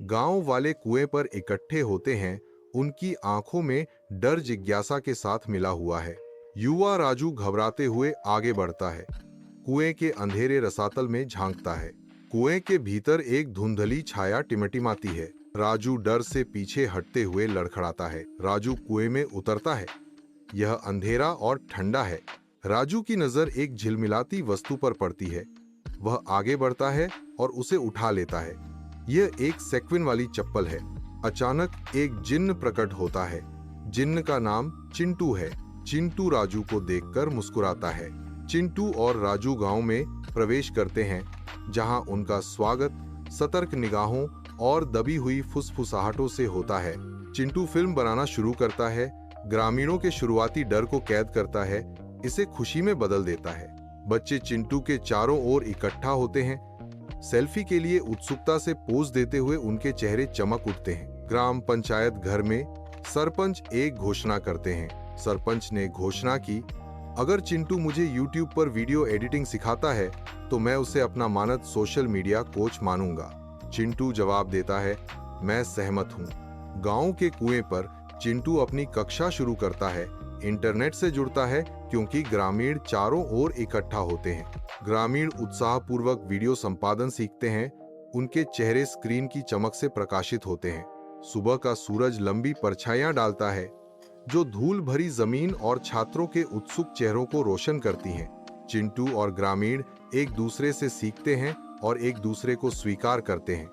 गांव वाले कुएं पर इकट्ठे होते हैं। उनकी आंखों में डर जिज्ञासा के साथ मिला हुआ है। युवा राजू घबराते हुए आगे बढ़ता है। कुएं के अंधेरे रसातल में झांकता है। कुएं के भीतर एक धुंधली छाया टिमटिमाती है। राजू डर से पीछे हटते हुए लड़खड़ाता है। राजू कुएं में उतरता है। यह अंधेरा और ठंडा है। राजू की नजर एक झिलमिलाती वस्तु पर पड़ती है। वह आगे बढ़ता है और उसे उठा लेता है। यह एक सेक्विन वाली चप्पल है। अचानक एक जिन्न प्रकट होता है। जिन्न का नाम चिंटू है। चिंटू राजू को देखकर मुस्कुराता है। चिंटू और राजू गांव में प्रवेश करते हैं, जहां उनका स्वागत सतर्क निगाहों और दबी हुई फुसफुसाहटों से होता है। चिंटू फिल्म बनाना शुरू करता है। ग्रामीणों के शुरुआती डर को कैद करता है, इसे खुशी में बदल देता है। बच्चे चिंटू के चारों ओर इकट्ठा होते हैं। सेल्फी के लिए उत्सुकता से पोज देते हुए उनके चेहरे चमक उठते हैं। ग्राम पंचायत घर में सरपंच एक घोषणा करते हैं। सरपंच ने घोषणा की, अगर चिंटू मुझे YouTube पर वीडियो एडिटिंग सिखाता है तो मैं उसे अपना मानद सोशल मीडिया कोच मानूंगा। चिंटू जवाब देता है, मैं सहमत हूँ। गांव के कुएं पर चिंटू अपनी कक्षा शुरू करता है। इंटरनेट से जुड़ता है क्योंकि ग्रामीण चारों ओर इकट्ठा होते हैं। ग्रामीण उत्साहपूर्वक वीडियो संपादन सीखते हैं। उनके चेहरे स्क्रीन की चमक से प्रकाशित होते हैं। सुबह का सूरज लंबी परछाइयां डालता है, जो धूल भरी जमीन और छात्रों के उत्सुक चेहरों को रोशन करती हैं। चिंटू और ग्रामीण एक दूसरे से सीखते हैं और एक दूसरे को स्वीकार करते हैं।